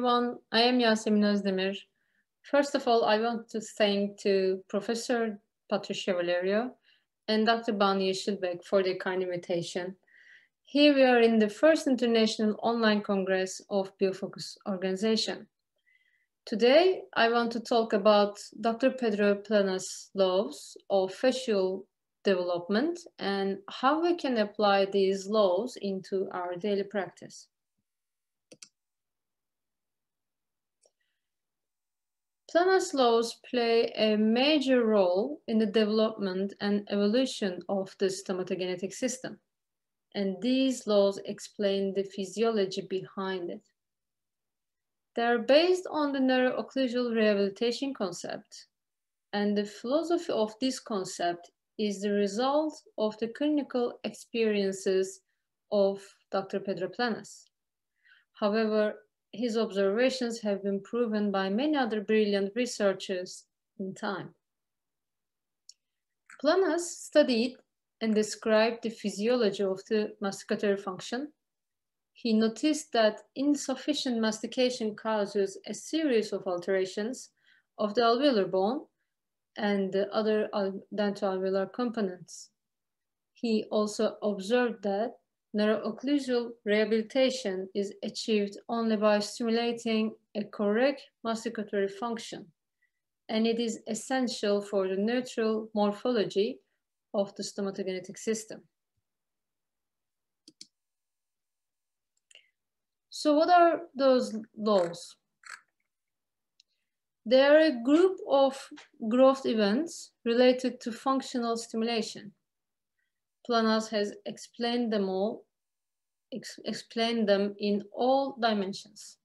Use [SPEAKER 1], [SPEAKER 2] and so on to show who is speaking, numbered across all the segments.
[SPEAKER 1] everyone. I am Yasemin Özdemir. First of all, I want to thank to Professor Patricia Valerio and Dr. Banu Yeşilbek for their kind invitation. Here we are in the first International Online Congress of Biofocus Organization. Today, I want to talk about Dr. Pedro Planas' laws of fascial development and how we can apply these laws into our daily practice. Planas' laws play a major role in the development and evolution of the stomatogenetic system, and these laws explain the physiology behind it. They are based on the neuroocclusal rehabilitation concept, and the philosophy of this concept is the result of the clinical experiences of Dr. Pedro Planas. However, his observations have been proven by many other brilliant researchers in time. Planas studied and described the physiology of the masticatory function. He noticed that insufficient mastication causes a series of alterations of the alveolar bone and the other dentoalveolar components. He also observed that neuroocclusal rehabilitation is achieved only by stimulating a correct masticatory function, and it is essential for the neutral morphology of the stomatogenetic system. So what are those laws? They are a group of growth events related to functional stimulation. Planas has explained them in all dimensions.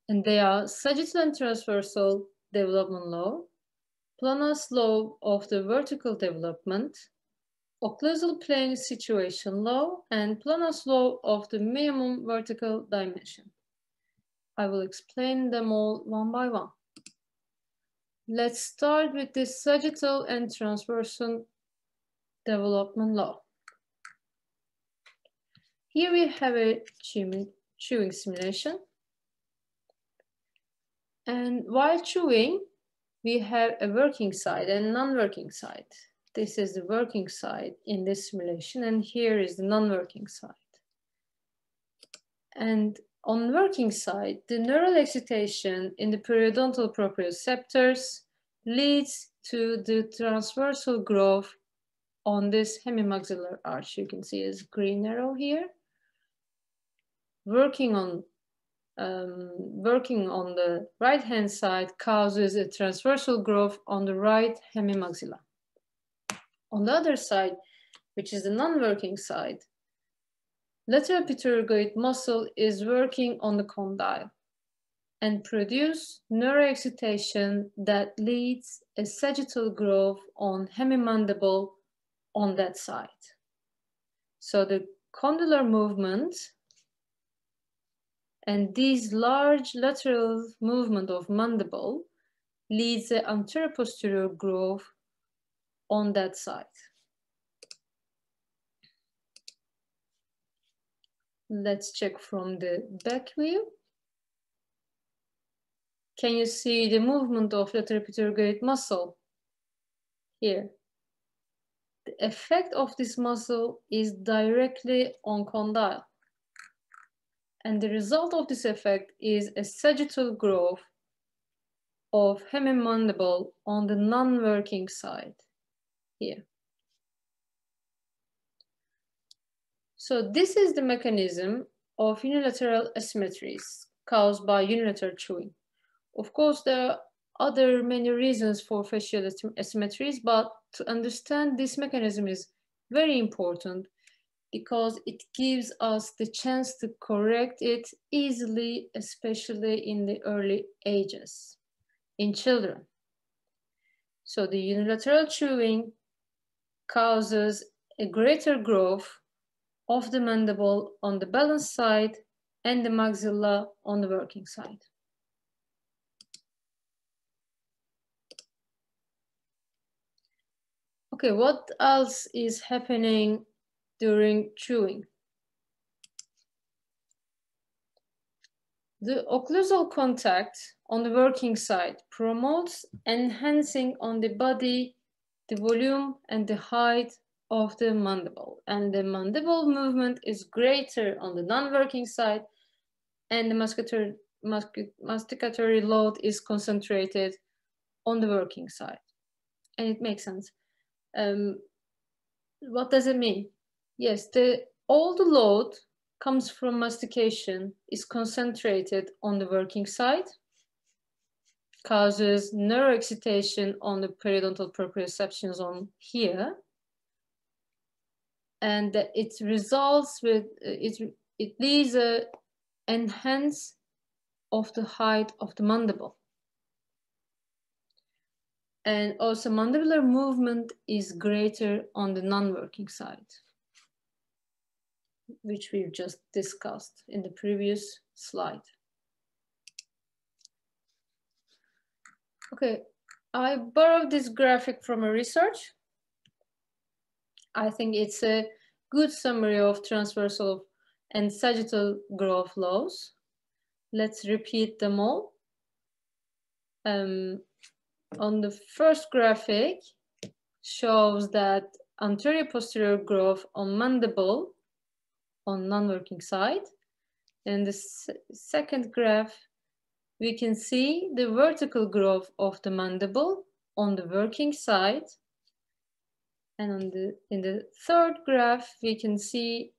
[SPEAKER 1] And they are sagittal and transversal development law, Planas' law of the vertical development, occlusal plane situation law, and Planas' law of the minimum vertical dimension. I will explain them all one by one. Let's start with the sagittal and transversal development law. Here we have a chewing simulation. And while chewing, we have a working side and non-working side. This is the working side in this simulation, and here is the non-working side. And on working side, the neural excitation in the periodontal proprioceptors leads to the transversal growth on this hemimaxillary arch. You can see this green arrow here. Working on the right-hand side causes a transversal growth on the right hemimaxilla. On the other side, which is the non-working side, lateral pterygoid muscle is working on the condyle and produce neuroexcitation that leads a sagittal growth on hemimandible on that side. So the condylar movement and this large lateral movement of mandible leads the anteroposterior growth on that side. Let's check from the back view. Can you see the movement of lateral pterygoid muscle here? The effect of this muscle is directly on condyle. And the result of this effect is a sagittal growth of hemimandible on the non-working side here. So this is the mechanism of unilateral asymmetries caused by unilateral chewing. Of course, there are other many reasons for fascial asymmetries, but to understand this mechanism is very important because it gives us the chance to correct it easily, especially in the early ages, in children. So the unilateral chewing causes a greater growth of the mandible on the balanced side and the maxilla on the working side. Okay, what else is happening during chewing? The occlusal contact on the working side promotes enhancing on the body, the volume and the height of the mandible. And the mandible movement is greater on the non-working side, and the masticatory load is concentrated on the working side. And it makes sense. What does it mean? Yes, all the load comes from mastication, is concentrated on the working side, causes neuroexcitation on the periodontal proprioception zone here, and it results with it leads a enhance of the height of the mandible. And also mandibular movement is greater on the non-working side, which we've just discussed in the previous slide. Okay, I borrowed this graphic from a research. I think it's a good summary of transversal and sagittal growth laws. Let's repeat them all. On the first graphic shows that anterior posterior growth on mandible on non-working side. And the second graph, we can see the vertical growth of the mandible on the working side. And in the third graph, we can see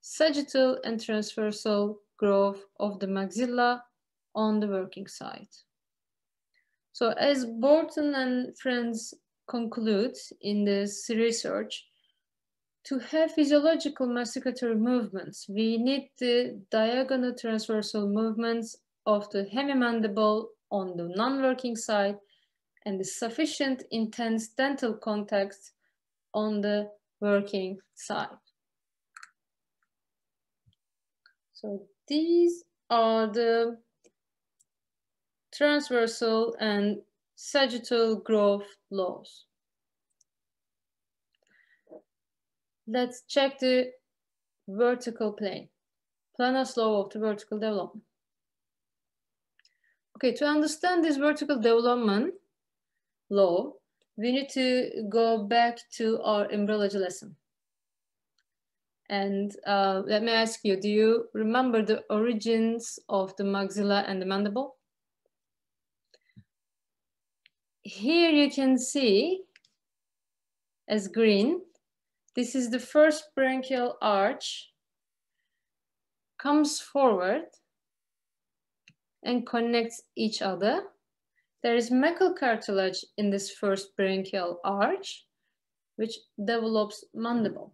[SPEAKER 1] sagittal and transversal growth of the maxilla on the working side. So as Borton and friends conclude in this research, to have physiological masticatory movements, we need the diagonal transversal movements of the hemimandible on the non-working side and the sufficient intense dental contact on the working side. So these are the transversal and sagittal growth laws. Let's check the vertical plane, Planck's law of the vertical development. Okay, to understand this vertical development law, we need to go back to our embryology lesson. And let me ask you, do you remember the origins of the maxilla and the mandible? Here you can see as green, this is the first branchial arch, comes forward and connects each other. There is macal cartilage in this first branchial arch, which develops mandible.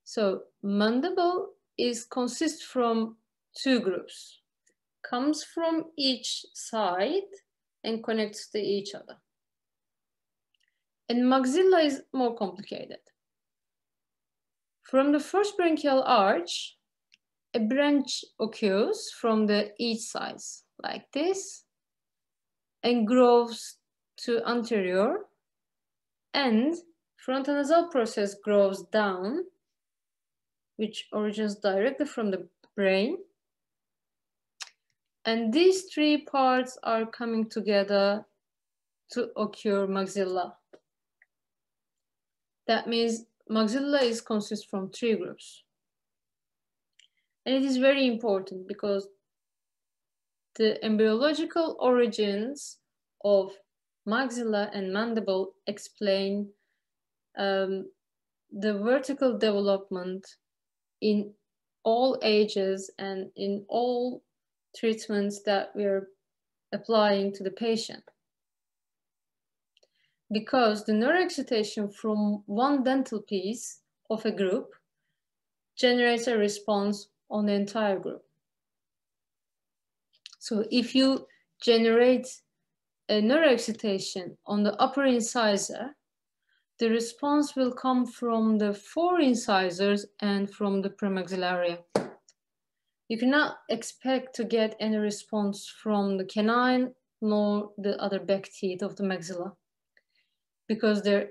[SPEAKER 1] So mandible consists from two groups, comes from each side and connects to each other. And maxilla is more complicated. From the first branchial arch, a branch occurs from each side, like this, and grows to anterior, and frontonasal process grows down, which originates directly from the brain. And these three parts are coming together to occur maxilla. That means maxilla consists from three groups. And it is very important because the embryological origins of maxilla and mandible explain the vertical development in all ages and in all treatments that we're applying to the patient. Because the neuroexcitation from one dental piece of a group generates a response on the entire group. So if you generate a neuroexcitation on the upper incisor, the response will come from the four incisors and from the premaxillaria. You cannot expect to get any response from the canine nor the other back teeth of the maxilla because the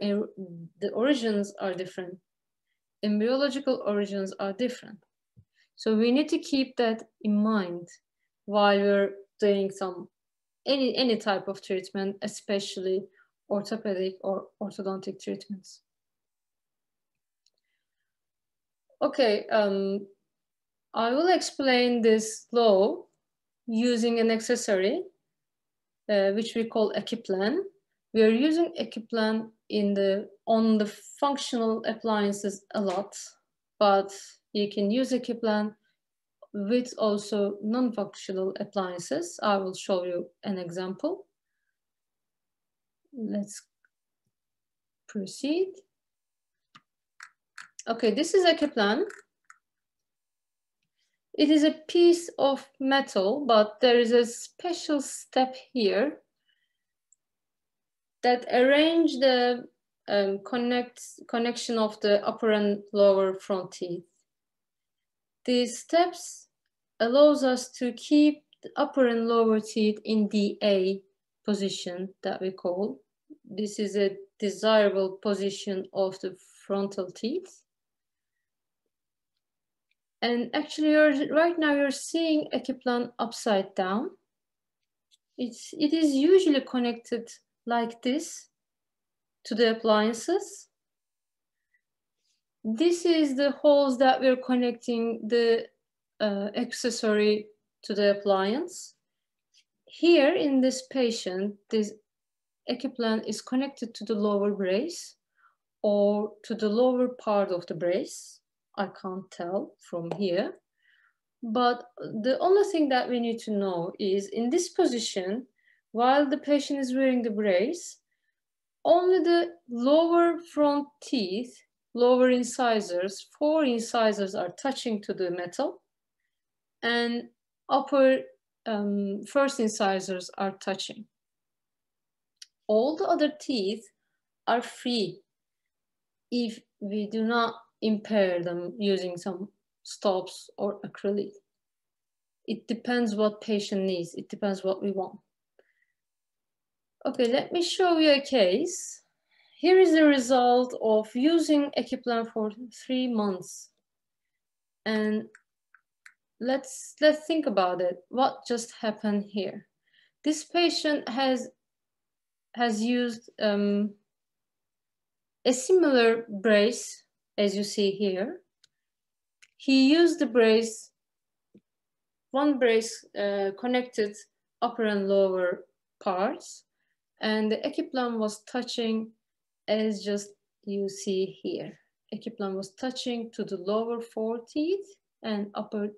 [SPEAKER 1] origins are different. Embryological origins are different. So we need to keep that in mind while we're doing any type of treatment, especially orthopedic or orthodontic treatments. Okay, I will explain this law using an accessory which we call Ekiplan. We are using Ekiplan on the functional appliances a lot, but you can use Ekiplan with also non-functional appliances. I will show you an example. Let's proceed. Okay, this is Ekiplan. It is a piece of metal, but there is a special step here that arrange the connection of the upper and lower front teeth. These steps allows us to keep the upper and lower teeth in the A position that we call. This is a desirable position of the frontal teeth. And actually, right now you're seeing Ekiplan upside down. It is usually connected like this to the appliances. This is the holes that we're connecting the accessory to the appliance. Here in this patient, this Ekiplan is connected to the lower brace or to the lower part of the brace. I can't tell from here. But the only thing that we need to know is in this position, while the patient is wearing the brace, only the lower front teeth, lower incisors, 4 incisors are touching to the metal, and upper first incisors are touching. All the other teeth are free if we do not impair them using some stops or acrylic. It depends what patient needs. It depends what we want. Okay, let me show you a case. Here is the result of using Ekiplan for 3 months. And let's think about it. What just happened here? This patient has used a similar brace as you see here. He used the brace, one brace connected upper and lower parts, and the Ekiplan was touching as just you see here. Ekiplan was touching to the lower 4 teeth and upper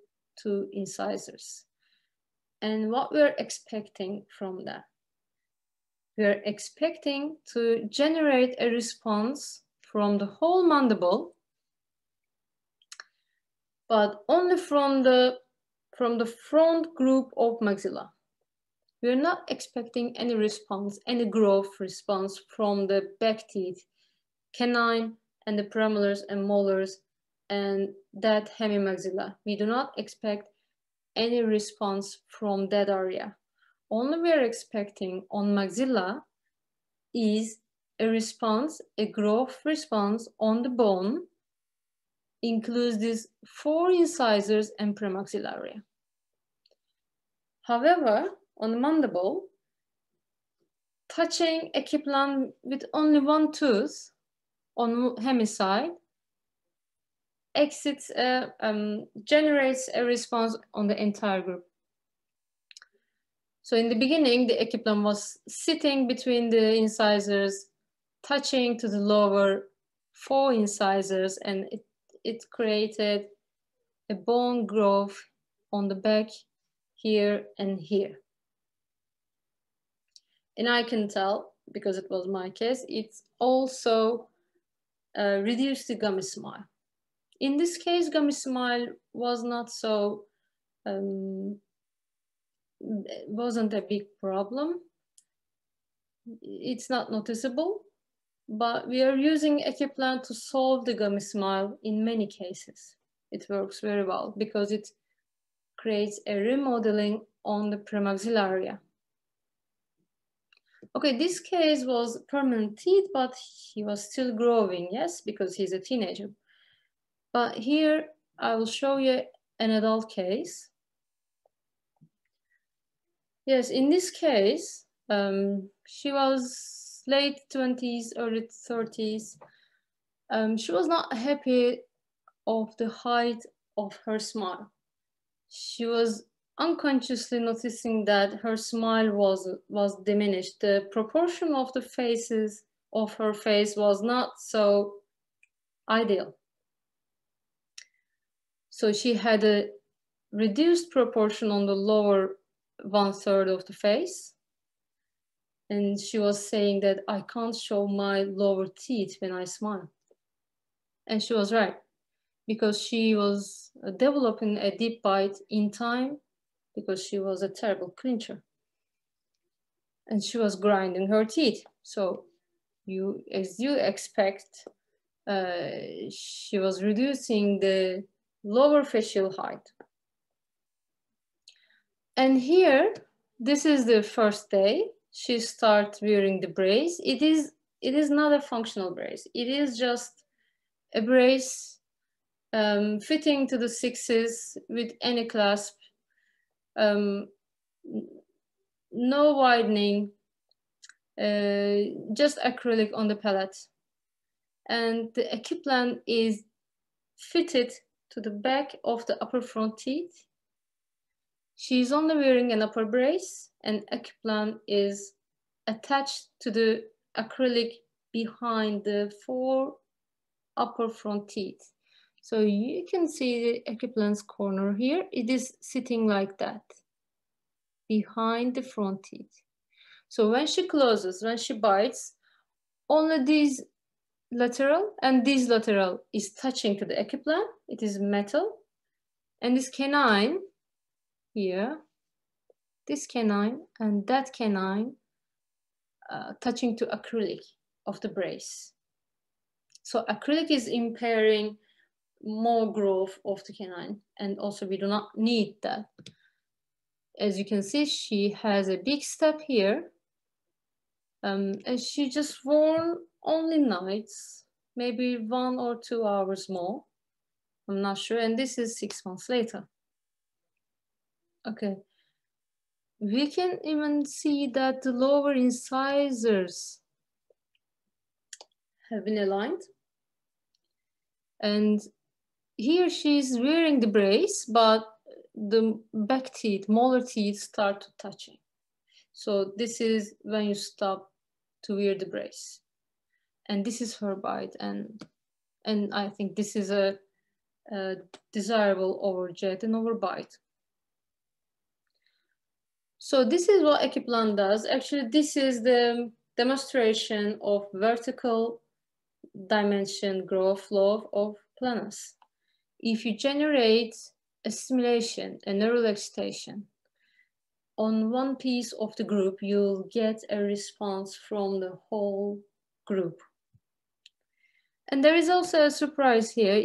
[SPEAKER 1] 2 incisors. And what we're expecting from that? We're expecting to generate a response from the whole mandible, but only from the front group of maxilla. We're not expecting any response, any growth response from the back teeth, canine and the premolars and molars and that hemimaxilla. We do not expect any response from that area. Only we are expecting on maxilla is a response, a growth response on the bone, includes these 4 incisors and premaxillary. However, on the mandible, touching Ekiplan with only 1 tooth on hemiside generates a response on the entire group. So in the beginning, the Ekiplan was sitting between the incisors, touching to the lower 4 incisors, and it created a bone growth on the back here and here. And I can tell, because it was my case, it's also reduced the gummy smile. In this case, gummy smile was not so, wasn't a big problem. It's not noticeable, but we are using Ekiplan to solve the gummy smile in many cases. It works very well because it creates a remodeling on the premaxillaria. Okay, this case was permanent teeth, but he was still growing, yes, because he's a teenager. But here I will show you an adult case. Yes, in this case, she was late 20s, early 30s. She was not happy of the height of her smile. She was unconsciously noticing that her smile was diminished. The proportion of the faces of her face was not so ideal. So she had a reduced proportion on the lower 1/3 of the face. And she was saying that I can't show my lower teeth when I smile. And she was right, because she was developing a deep bite in time because she was a terrible clincher. And she was grinding her teeth. So as you expect, she was reducing the lower facial height. And here, this is the first day. She starts wearing the brace. It is not a functional brace. It is just a brace fitting to the 6s with any clasp, no widening, just acrylic on the palate. And the Ecuplan is fitted to the back of the upper front teeth. She's only wearing an upper brace, and Ecuplan is attached to the acrylic behind the 4 upper front teeth. So you can see the Ecuplan's corner here. It is sitting like that, behind the front teeth. So when she closes, when she bites, only these lateral and this lateral is touching to the Ecuplan. It is metal. And this canine here, this canine and that canine touching to acrylic of the brace. So acrylic is impairing more growth of the canine, and also we do not need that. As you can see, she has a big step here, and she just worn only nights, maybe 1 or 2 hours more. I'm not sure, and this is 6 months later. Okay. We can even see that the lower incisors have been aligned. And here she's wearing the brace, but the back teeth, molar teeth start touching. So this is when you stop to wear the brace. And this is her bite. And I think this is a desirable overjet and overbite. So this is what Ecuplan does. Actually, this is the demonstration of vertical dimension growth law of planus. If you generate a stimulation, a neural excitation, on one piece of the group, you'll get a response from the whole group. And there is also a surprise here.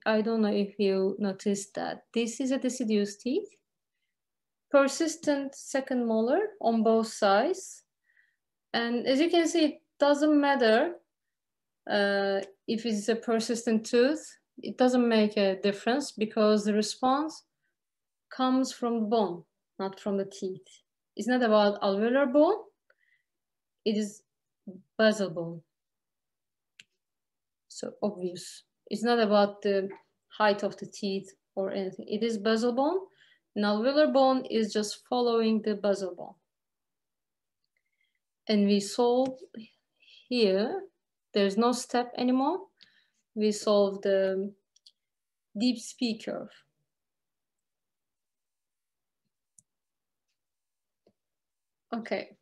[SPEAKER 1] I don't know if you noticed that. This is a deciduous teeth. Persistent second molar on both sides. And as you can see, it doesn't matter if it's a persistent tooth. It doesn't make a difference because the response comes from the bone, not from the teeth. It's not about alveolar bone, it is basal bone. So obvious. It's not about the height of the teeth or anything. It is basal bone. And alveolar bone is just following the basal bone. And we solve here, there's no step anymore. We solve the deep SP curve. Okay.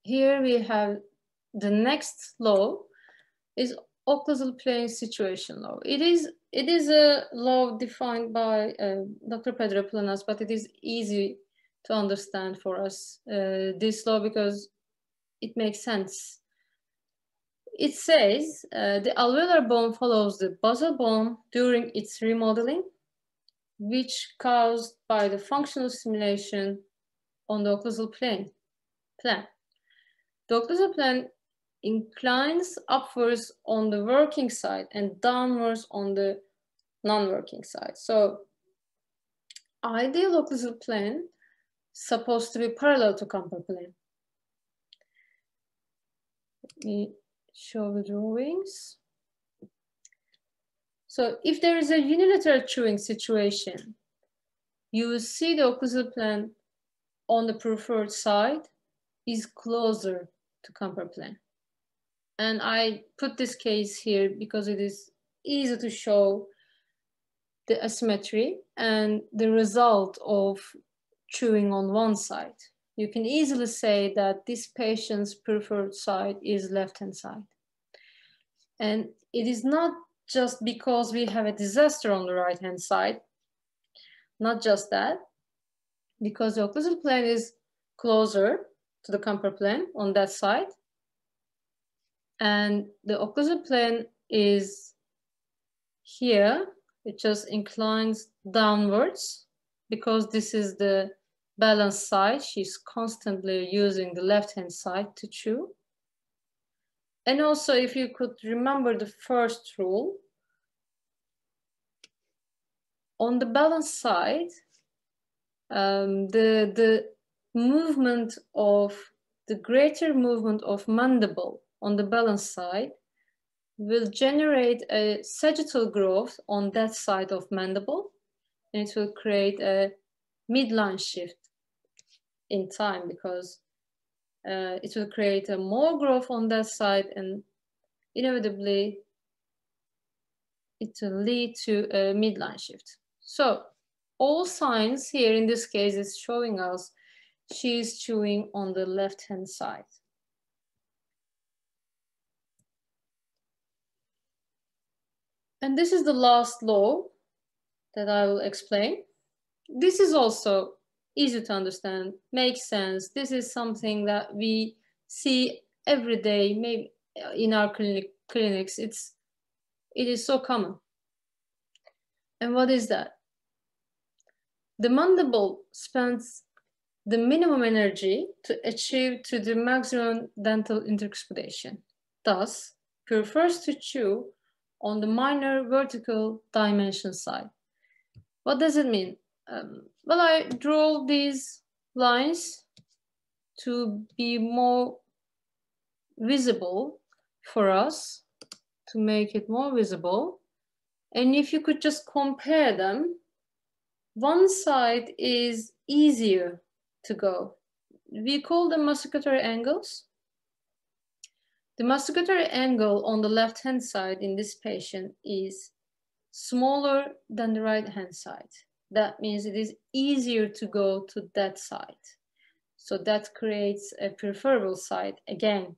[SPEAKER 1] Here we have the next law is occlusal plane situation law. It is a law defined by Dr. Pedro Planas, but it is easy to understand for us, this law, because it makes sense. It says the alveolar bone follows the basal bone during its remodeling, which caused by the functional stimulation on the occlusal plane. The occlusal plane inclines upwards on the working side and downwards on the non-working side. So ideal occlusal plane supposed to be parallel to camper plane. Let me show the drawings. So if there is a unilateral chewing situation, you will see the occlusal plane on the preferred side is closer to camper plane. And I put this case here because it is easy to show the asymmetry and the result of chewing on one side. You can easily say that this patient's preferred side is left-hand side. And it is not just because we have a disaster on the right-hand side, not just that, because the occlusal plane is closer to the camper plane on that side, and the occlusal plane is here. It just inclines downwards because this is the balanced side. She's constantly using the left-hand side to chew. And also, if you could remember the first rule, on the balanced side, the movement of the greater movement of mandible on the balanced side will generate a sagittal growth on that side of mandible, and it will create a midline shift in time because it will create a more growth on that side, and inevitably it will lead to a midline shift. So all signs here in this case is showing us she is chewing on the left-hand side. And this is the last law that I will explain. This is also easy to understand, makes sense. This is something that we see every day, maybe in our clinics. It is so common. And what is that? The mandible spends the minimum energy to achieve to the maximum dental intercuspidation. Thus, prefers to chew on the minor vertical dimension side. What does it mean? Well, I draw these lines to be more visible for us, to make it more visible. And if you could just compare them, one side is easier to go. We call them masticatory angles. The masticatory angle on the left-hand side in this patient is smaller than the right-hand side. That means it is easier to go to that side. So that creates a preferable side again,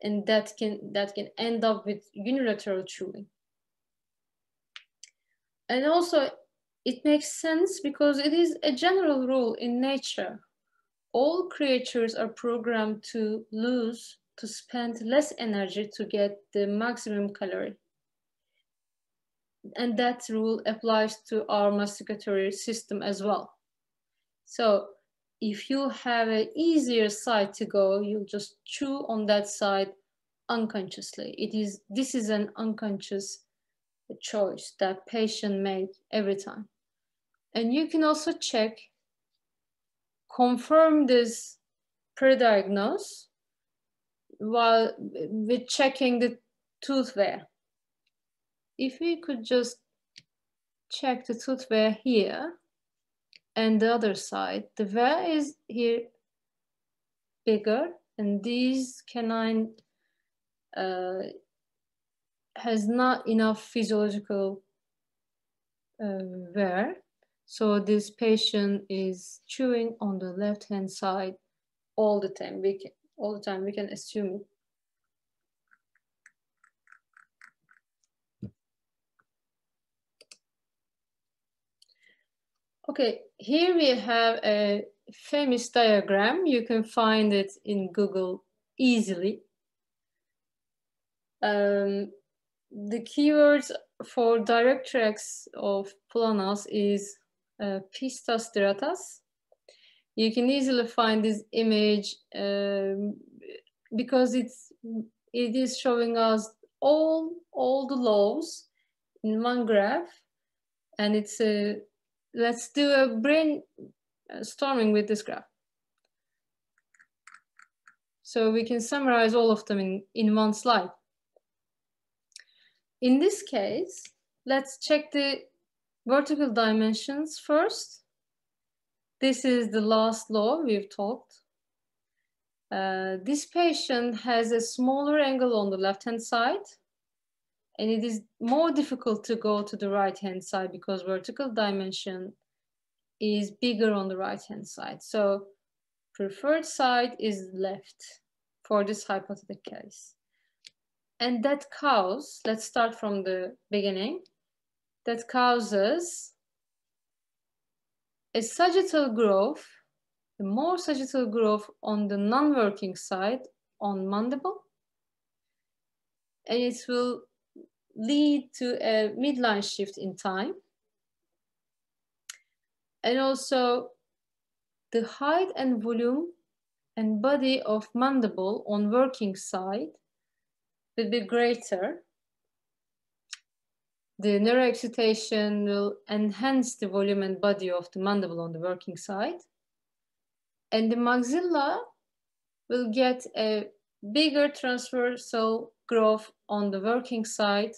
[SPEAKER 1] and that can end up with unilateral chewing. And also, it makes sense because it is a general rule in nature. All creatures are programmed to spend less energy to get the maximum calorie. And that rule applies to our masticatory system as well. So if you have an easier side to go, you'll just chew on that side unconsciously. This is an unconscious choice that patient made every time. And you can also confirm this pre-diagnose while with checking the tooth wear. If we could just check the tooth wear here and the other side, the wear is here bigger, and these canine has not enough physiological wear. So this patient is chewing on the left-hand side all the time. We can assume it. Okay, here we have a famous diagram. You can find it in Google easily. The keywords for direct tracks of planas is pistas striatas. You can easily find this image because it is showing us all the laws in one graph, and it's a let's do a brain storming with this graph. So we can summarize all of them in one slide. In this case, let's check the vertical dimensions first. This is the last law we've talked. This patient has a smaller angle on the left-hand side, and it is more difficult to go to the right-hand side because vertical dimension is bigger on the right-hand side. So preferred side is left for this hypothetical case. And that causes, let's start from the beginning, that causes a sagittal growth, the more sagittal growth on the non-working side on mandible, and it will lead to a midline shift in time. And also the height and volume and body of mandible on working side will be greater. The neuroexcitation will enhance the volume and body of the mandible on the working side. And the maxilla will get a bigger transversal growth on the working side.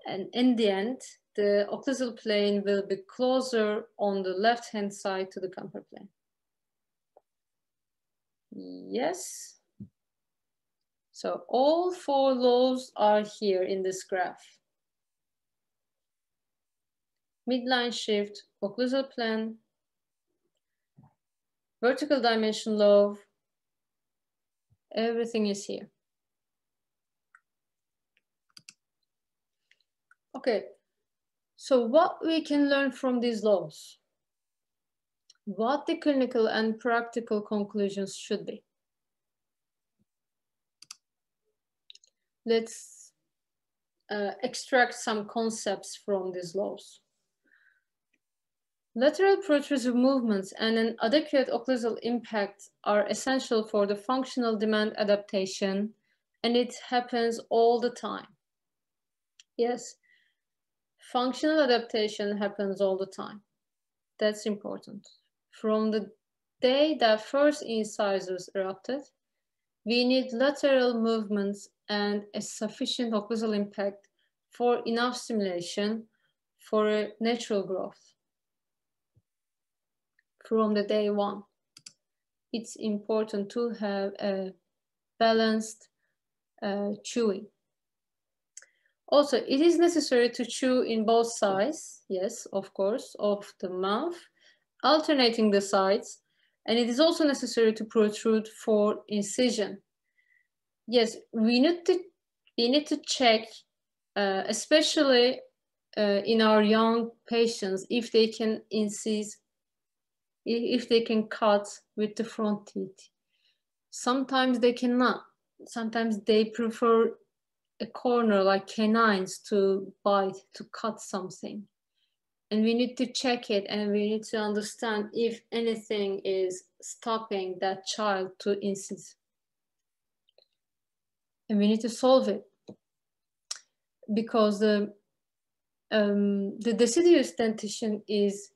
[SPEAKER 1] And in the end, the occlusal plane will be closer on the left-hand side to the Camper plane. Yes. So all four laws are here in this graph. Midline shift, occlusal plane, vertical dimension law, everything is here. Okay, so what we can learn from these laws? What the clinical and practical conclusions should be? Let's extract some concepts from these laws. Lateral protrusive movements and an adequate occlusal impact are essential for the functional demand adaptation, and it happens all the time. Yes, functional adaptation happens all the time. That's important. From the day that first incisors erupted, we need lateral movements and a sufficient occlusal impact for enough stimulation for a natural growth. From the day one, it's important to have a balanced chewing. Also, it is necessary to chew in both sides, yes, of course, of the mouth, alternating the sides, and it is also necessary to protrude for incision. Yes, we need to check, especially in our young patients, if they can incise, if they can cut with the front teeth. Sometimes they cannot. Sometimes they prefer a corner like canines to bite, to cut something. And we need to check it, and we need to understand if anything is stopping that child to incise. And we need to solve it, because the deciduous dentition is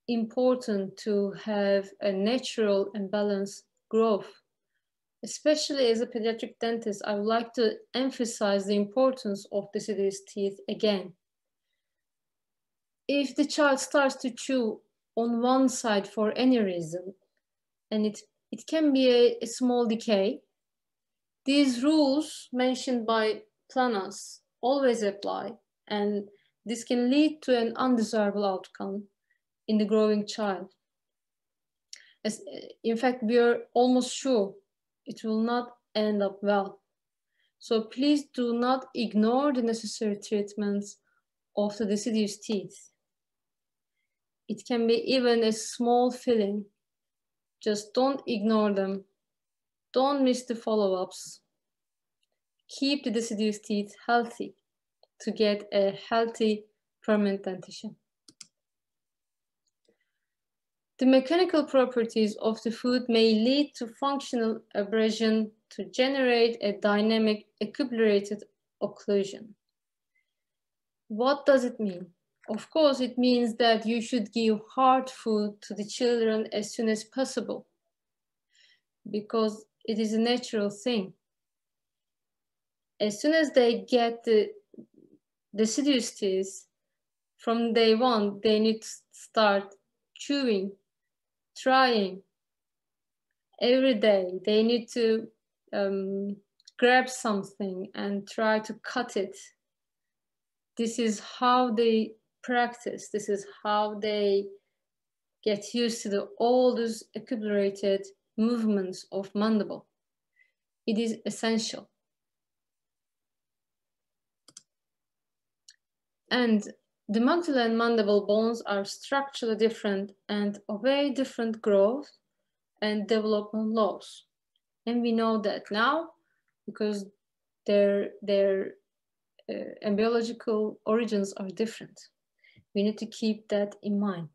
[SPEAKER 1] important to have a natural and balanced growth. Especially as a pediatric dentist, I would like to emphasize the importance of deciduous teeth again. If the child starts to chew on one side for any reason, and it can be a small decay, these rules mentioned by Planas always apply, and this can lead to an undesirable outcome in the growing child. In fact, we are almost sure it will not end up well. So please do not ignore the necessary treatments of the deciduous teeth. It can be even a small filling. Just don't ignore them. Don't miss the follow-ups. Keep the deciduous teeth healthy to get a healthy permanent dentition. The mechanical properties of the food may lead to functional abrasion to generate a dynamic equilibrated occlusion. What does it mean? Of course, it means that you should give hard food to the children as soon as possible because it is a natural thing. As soon as they get the deciduous teeth, from day one, they need to start chewing, trying every day. They need to grab something and try to cut it. This is how they practice. This is how they get used to all those accumulated movements of mandible. It is essential. And the maxilla and mandible bones are structurally different and obey different growth and development laws. And we know that now because their embryological origins are different. We need to keep that in mind.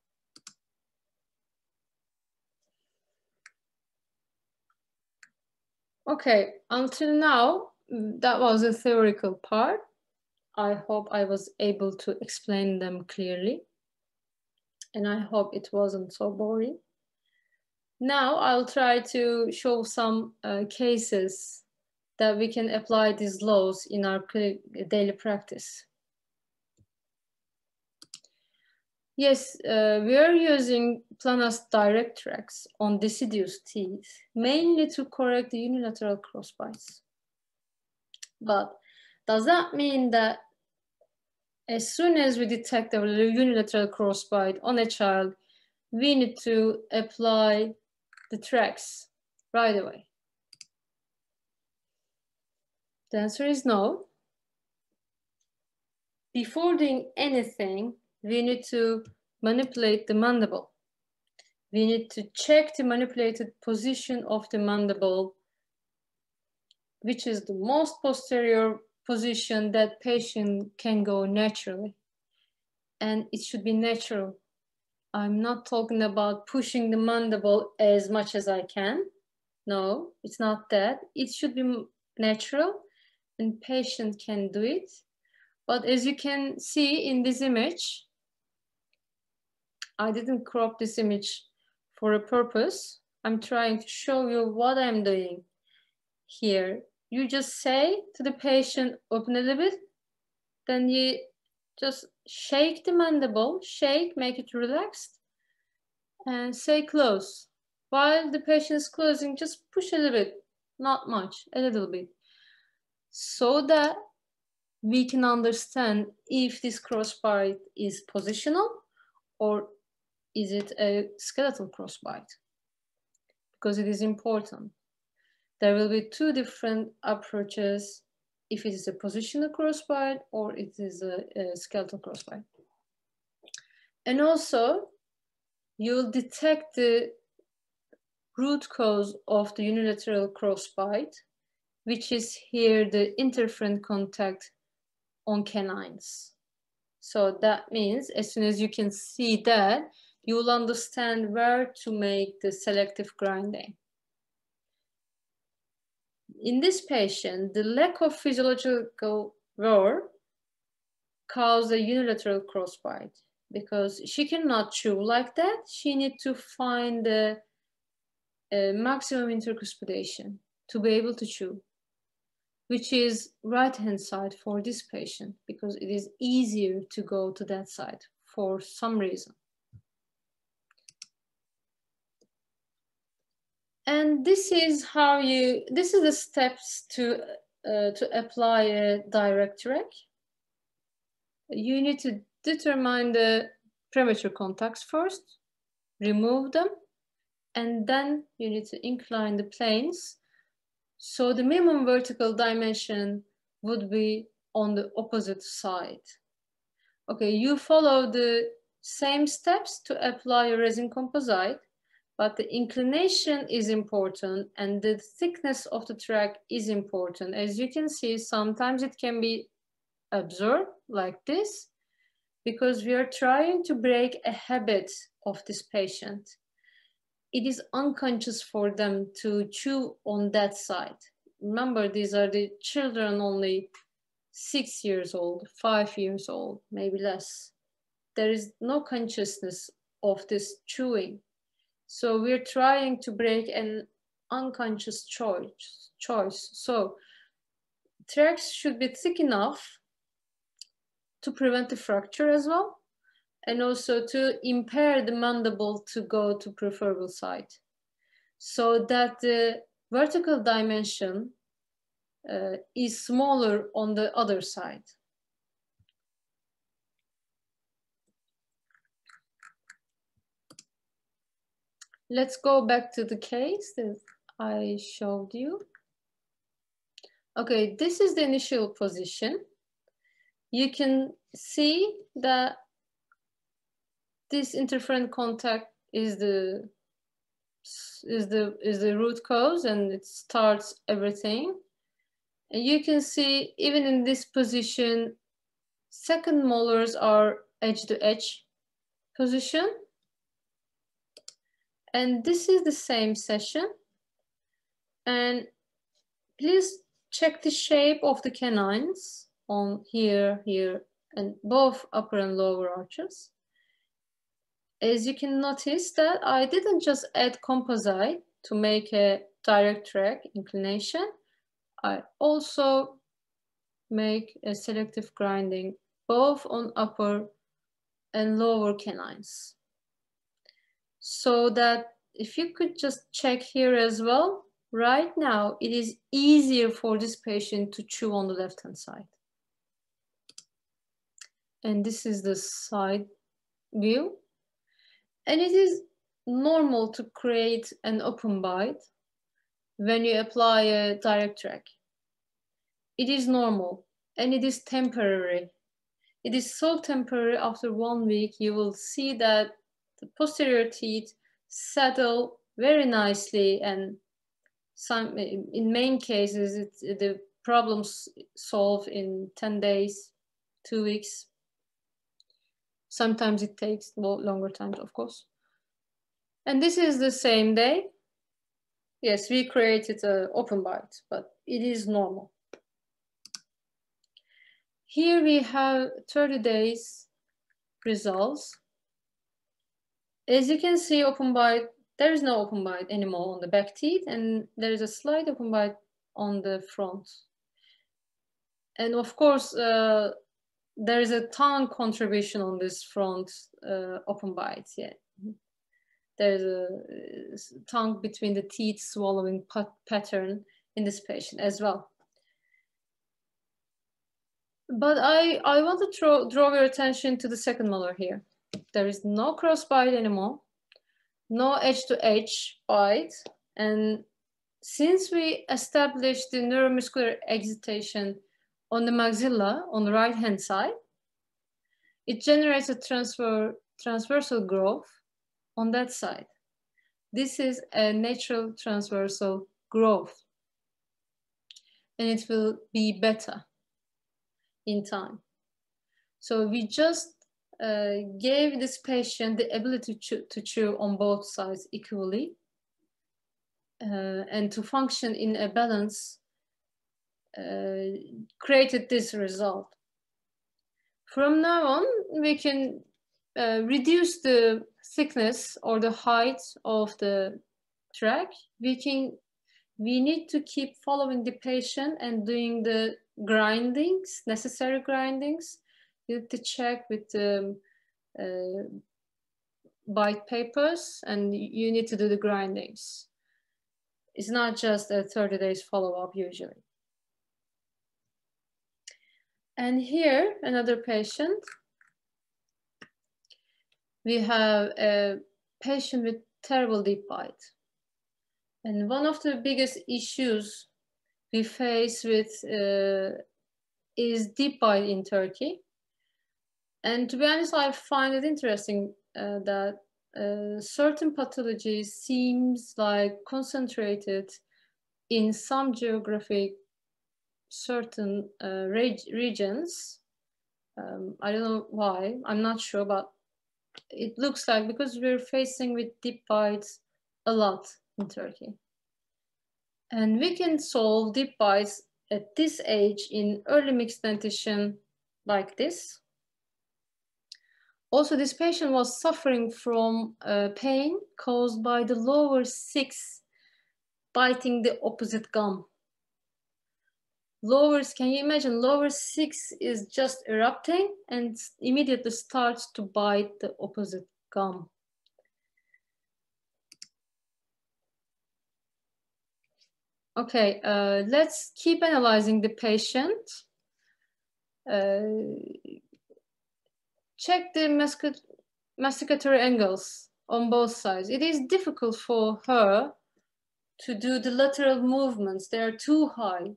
[SPEAKER 1] Okay, until now, that was a theoretical part. I hope I was able to explain them clearly. And I hope it wasn't so boring. Now I'll try to show some cases that we can apply these laws in our daily practice. Yes, we are using Planas Directrex on deciduous teeth, mainly to correct the unilateral crossbites. But does that mean that as soon as we detect a unilateral crossbite on a child, we need to apply the Trex right away? The answer is no. Before doing anything, we need to manipulate the mandible. We need to check the manipulated position of the mandible, which is the most posterior position that patient can go naturally. And it should be natural. I'm not talking about pushing the mandible as much as I can. No, it's not that. It should be natural and patient can do it. But as you can see in this image, I didn't crop this image for a purpose. I'm trying to show you what I'm doing here. You just say to the patient, open a little bit, then you just shake the mandible, shake, make it relaxed, and say close. While the patient is closing, just push a little bit, not much, a little bit, so that we can understand if this crossbite is positional or is it a skeletal crossbite, because it is important. There will be two different approaches if it is a positional crossbite or it is a skeletal crossbite. And also, you'll detect the root cause of the unilateral crossbite, which is here the interferent contact on canines. So that means as soon as you can see that, you will understand where to make the selective grinding. In this patient, the lack of physiological roar caused a unilateral crossbite because she cannot chew like that. She needs to find the maximum intercuspidation to be able to chew, which is right-hand side for this patient because it is easier to go to that side for some reason. And this is the steps to apply a Directrec. You need to determine the premature contacts first, remove them, and then you need to incline the planes. So the minimum vertical dimension would be on the opposite side. Okay, you follow the same steps to apply a resin composite, but the inclination is important and the thickness of the track is important. As you can see, sometimes it can be absorbed like this because we are trying to break a habit of this patient. It is unconscious for them to chew on that side. Remember, these are the children only 6 years old, 5 years old, maybe less. there is no consciousness of this chewing. So we're trying to break an unconscious choice. So tracks should be thick enough to prevent the fracture as well, and also to impair the mandible to go to preferable side, so that the vertical dimension is smaller on the other side. Let's go back to the case that I showed you. Okay, this is the initial position. You can see that this interferent contact is the root cause, and it starts everything. And you can see even in this position, second molars are edge to edge position. And this is the same session. And please check the shape of the canines on here, and both upper and lower arches. As you can notice that I didn't just add composite to make a direct track inclination. I also make a selective grinding both on upper and lower canines. So that if you could just check here as well, right now it is easier for this patient to chew on the left-hand side. And this is the side view. And it is normal to create an open bite when you apply a direct track. It is normal and it is temporary. It is so temporary. After 1 week, you will see that the posterior teeth settle very nicely, and in main cases, the problems solve in 10 days, 2 weeks. Sometimes it takes longer time, of course. And this is the same day. Yes, we created an open bite, but it is normal. Here we have 30 days results. As you can see, open bite, there is no open bite anymore on the back teeth, and there is a slight open bite on the front. And of course, there is a tongue contribution on this front open bite. Yeah, there's a tongue between the teeth swallowing pattern in this patient as well. But I want to draw your attention to the second molar here. There is no cross bite anymore, no edge to edge bite. And since we established the neuromuscular excitation on the maxilla on the right hand side, it generates a transversal growth on that side. This is a natural transversal growth, and it will be better in time. So we just gave this patient the ability to chew on both sides equally and to function in a balance, created this result. From now on, we can reduce the thickness or the height of the track. We need to keep following the patient and doing the grindings, necessary grindings. You have to check with the bite papers, and you need to do the grindings. It's not just a 30 days follow-up usually. And here, another patient. We have a patient with terrible deep bite. And one of the biggest issues we face with is deep bite in Turkey. And to be honest, I find it interesting that certain pathology seems like concentrated in some geographic certain regions. I don't know why, I'm not sure, but it looks like because we're facing with deep bites a lot in Turkey. And we can solve deep bites at this age in early mixed dentition like this. Also, this patient was suffering from pain caused by the lower six biting the opposite gum. Can you imagine lower six is just erupting and immediately starts to bite the opposite gum. Okay, let's keep analyzing the patient. Check the masticatory angles on both sides. It is difficult for her to do the lateral movements. They are too high.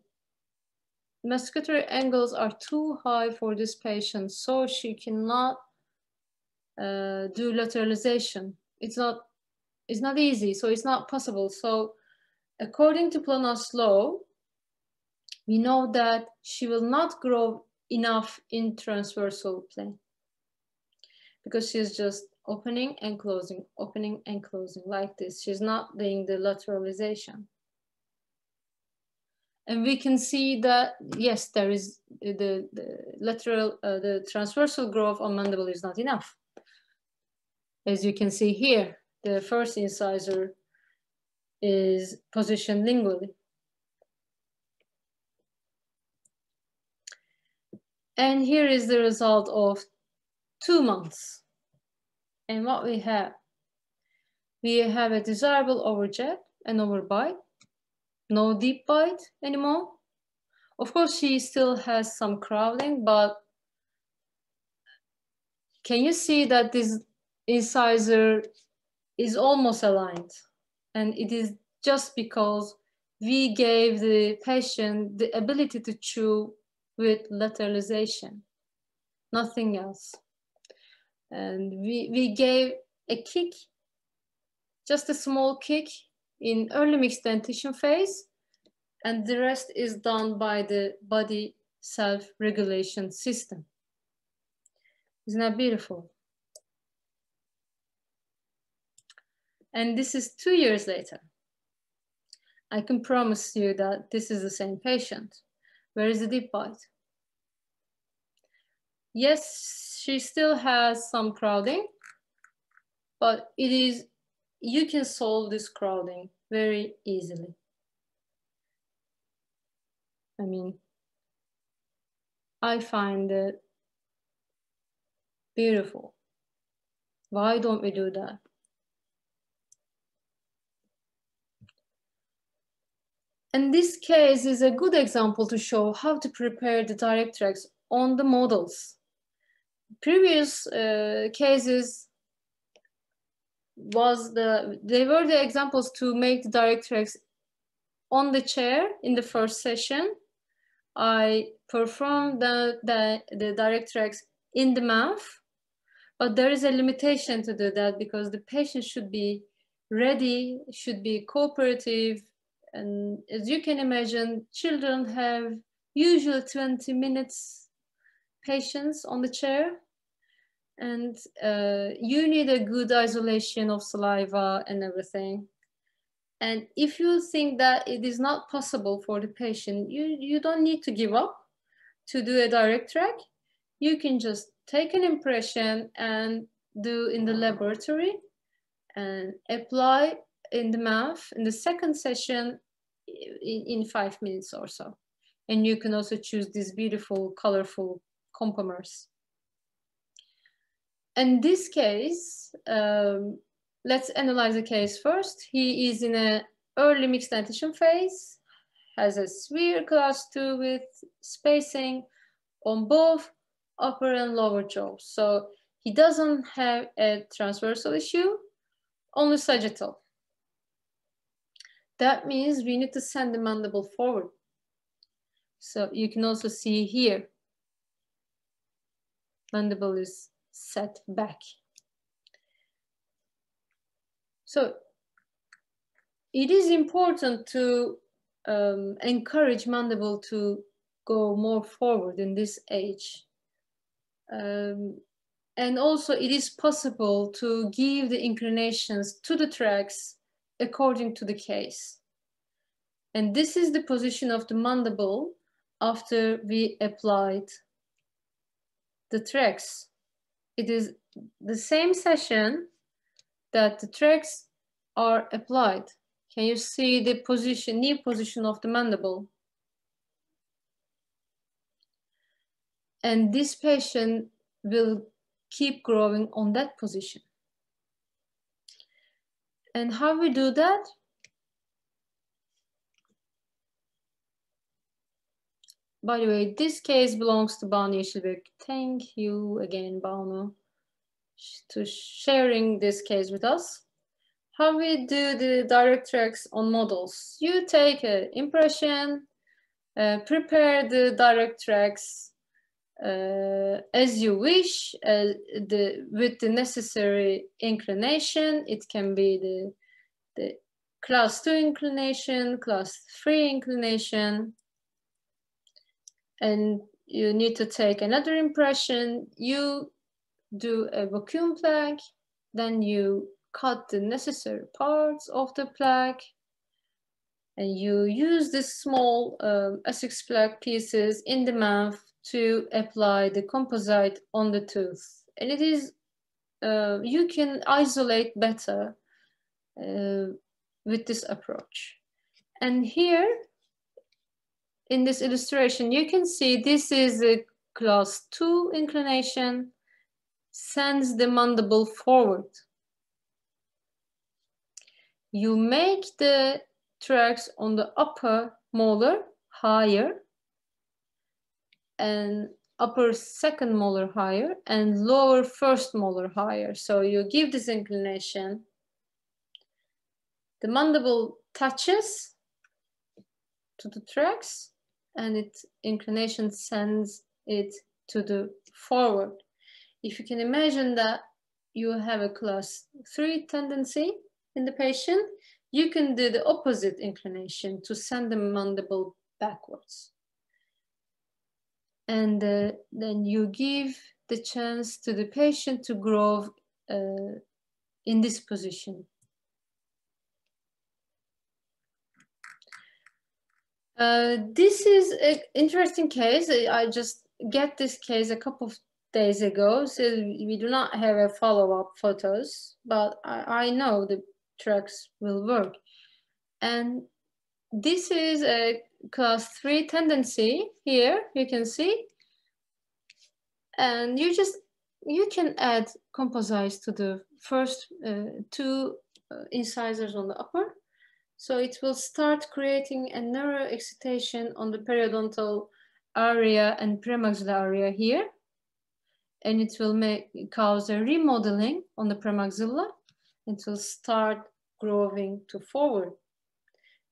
[SPEAKER 1] Masticatory angles are too high for this patient, so she cannot do lateralization. It's not easy, so it's not possible. So according to Planck's law, we know that she will not grow enough in transversal plane because she's just opening and closing like this. She's not doing the lateralization. And we can see that, yes, there is the lateral, the transversal growth on mandible is not enough. As you can see here, the first incisor is positioned lingually. And here is the result of 2 months. And what we have a desirable overjet and overbite, no deep bite anymore. Of course, she still has some crowding, but can you see that this incisor is almost aligned? And it is just because we gave the patient the ability to chew with lateralization, nothing else. And we gave a kick, just a small kick in early mixed dentition phase, and the rest is done by the body self-regulation system. Isn't that beautiful? And this is 2 years later. I can promise you that this is the same patient. Where is the deep bite? Yes, she still has some crowding, but you can solve this crowding very easily. I mean, I find it beautiful. Why don't we do that? And this case is a good example to show how to prepare the direct tracks on the models. Previous cases they were the examples to make the direct tracks on the chair in the first session. I performed the direct tracks in the mouth, but there is a limitation to do that because the patient should be ready, should be cooperative. And as you can imagine, children have usually 20 minutes patience on the chair. And you need a good isolation of saliva and everything. And if you think that it is not possible for the patient, you don't need to give up to do a direct track. You can just take an impression and do in the laboratory and apply in the mouth in the second session in 5 minutes or so. And you can also choose these beautiful, colorful compomers. In this case, let's analyze the case first. He is in an early mixed dentition phase, has a severe class 2 with spacing on both upper and lower jaws. So he doesn't have a transversal issue, only sagittal. That means we need to send the mandible forward. So you can also see here, mandible is set back. So it is important to encourage mandible to go more forward in this age. And also it is possible to give the inclinations to the tracks according to the case. And this is the position of the mandible after we applied the tracks. It is the same session that the tracks are applied. Can you see the position, new position of the mandible? And this patient will keep growing on that position. And how we do that? By the way, this case belongs to Banu Yeşilbek. Thank you again, Banu, to sharing this case with us. How we do the direct tracks on models? You take an impression, prepare the direct tracks as you wish, with the necessary inclination. It can be the class 2 inclination, class 3 inclination. And you need to take another impression. You do a vacuum plaque, then you cut the necessary parts of the plaque, and you use the small Essex plaque pieces in the mouth to apply the composite on the tooth. And it is, you can isolate better with this approach. And here, in this illustration, you can see this is a class 2 inclination, sends the mandible forward. You make the tracks on the upper molar higher and upper second molar higher and lower first molar higher. So you give this inclination. The mandible touches to the tracks and its inclination sends it to the forward. If you can imagine that you have a class 3 tendency in the patient, you can do the opposite inclination to send the mandible backwards. And then you give the chance to the patient to grow in this position. This is an interesting case. I just get this case a couple of days ago, so we do not have a follow-up photos, but I know the tracks will work. And this is a class 3 tendency here, you can see. And you can add composites to the first 2 incisors on the upper. So it will start creating a narrow excitation on the periodontal area and premaxilla area here. And it will cause a remodeling on the premaxilla. It will start growing to forward.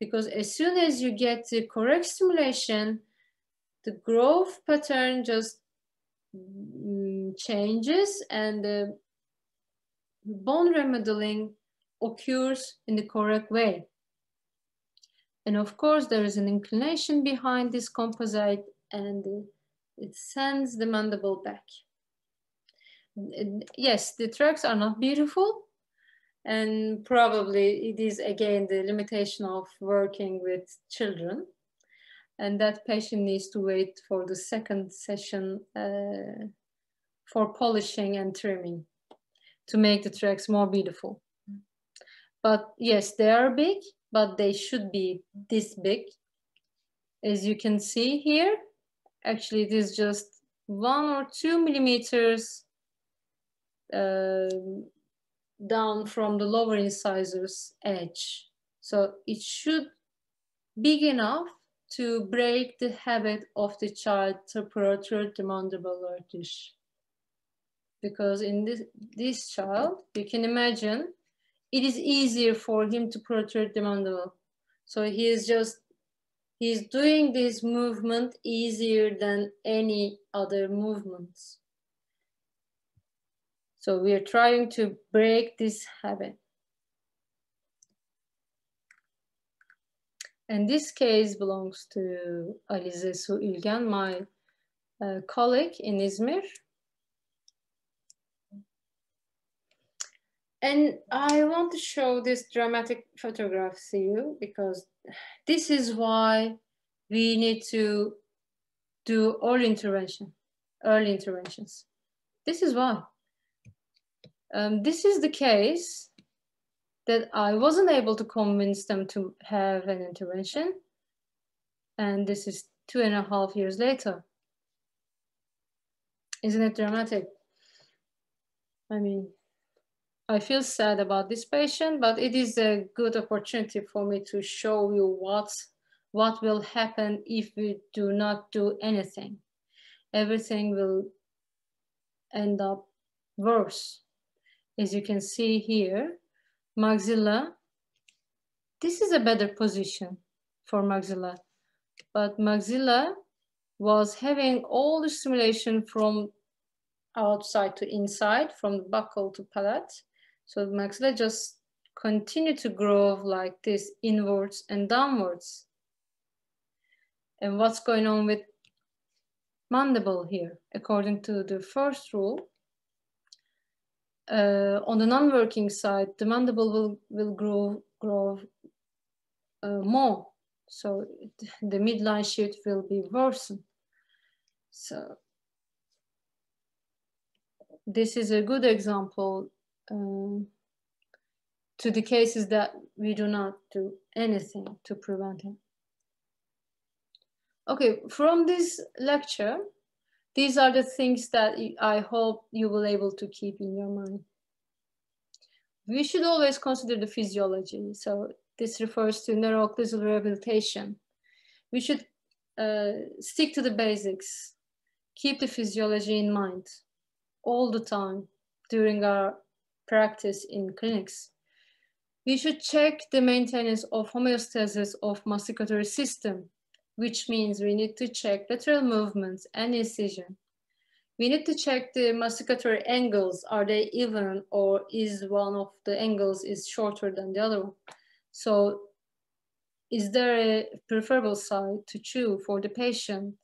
[SPEAKER 1] Because as soon as you get the correct stimulation, the growth pattern just changes and the bone remodeling occurs in the correct way. And of course, there is an inclination behind this composite and it sends the mandible back. Yes, the tracks are not beautiful, and probably it is again the limitation of working with children, and that patient needs to wait for the second session for polishing and trimming to make the tracks more beautiful. But yes, they are big, but they should be this big. As you can see here, actually it is just 1 or 2 millimeters down from the lower incisors edge. So it should big enough to break the habit of the child to protrude the mandibular dish. Because in this child, you can imagine, it is easier for him to protrude the mandible. So he's doing this movement easier than any other movements. So we are trying to break this habit. And this case belongs to Alize Su Ülgen, my colleague in Izmir. And I want to show this dramatic photograph to you because this is why we need to do early interventions. This is why. This is the case that I wasn't able to convince them to have an intervention. And this is 2.5 years later. Isn't it dramatic? I mean, I feel sad about this patient, but it is a good opportunity for me to show you what will happen if we do not do anything. Everything will end up worse. As you can see here, maxilla, this is a better position for maxilla, but maxilla was having all the stimulation from outside to inside, from the buccal to palate. So the maxilla just continue to grow like this, inwards and downwards. And what's going on with mandible here? According to the first rule, on the non-working side, the mandible will grow more. So the midline shift will be worsened. So this is a good example to the cases that we do not do anything to prevent it. Okay, from this lecture, these are the things that I hope you will be able to keep in your mind. We should always consider the physiology. So this refers to neuro-occlusal rehabilitation. We should stick to the basics, keep the physiology in mind all the time during our practice in clinics. We should check the maintenance of homeostasis of masticatory system, which means we need to check lateral movements and incision. We need to check the masticatory angles. Are they even, or is one of the angles is shorter than the other one? So is there a preferable side to chew for the patient?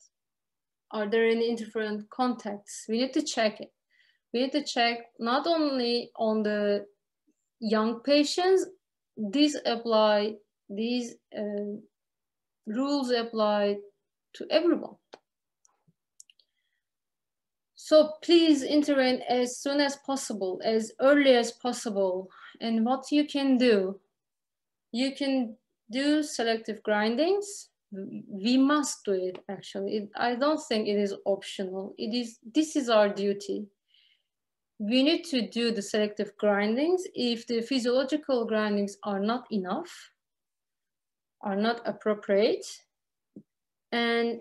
[SPEAKER 1] Are there any interferent contacts? We need to check it. We need to check not only on the young patients, these rules apply to everyone. So please intervene as soon as possible, as early as possible. And what you can do selective grindings. We must do it, actually. I don't think it is optional. This is our duty. We need to do the selective grindings if the physiological grindings are not enough, are not appropriate. And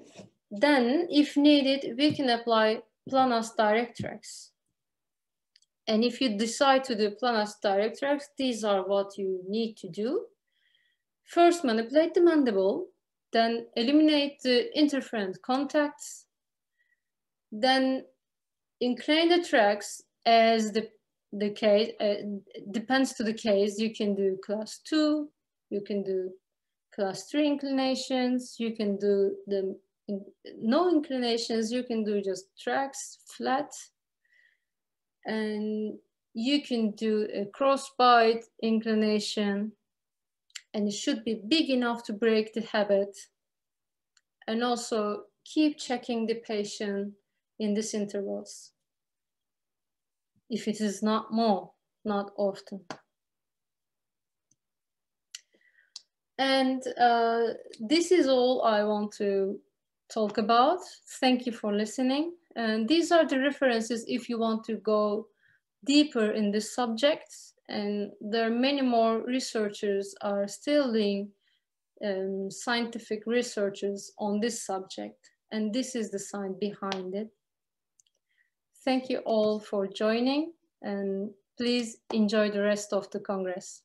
[SPEAKER 1] then, if needed, we can apply Planas Directrix. And if you decide to do Planas Directrix, these are what you need to do. First, manipulate the mandible, then eliminate the interferent contacts, then incline the tracts as the case, depends to the case. You can do class 2, you can do class 3 inclinations, you can do no inclinations, you can do just tracts, flat, and you can do a cross-bite inclination, and it should be big enough to break the habit. And also keep checking the patient in these intervals. If it is not more, not often. And this is all I want to talk about. Thank you for listening. And these are the references if you want to go deeper in this subject. And there are many more researchers are still doing scientific researches on this subject. And this is the science behind it. Thank you all for joining, and please enjoy the rest of the Congress.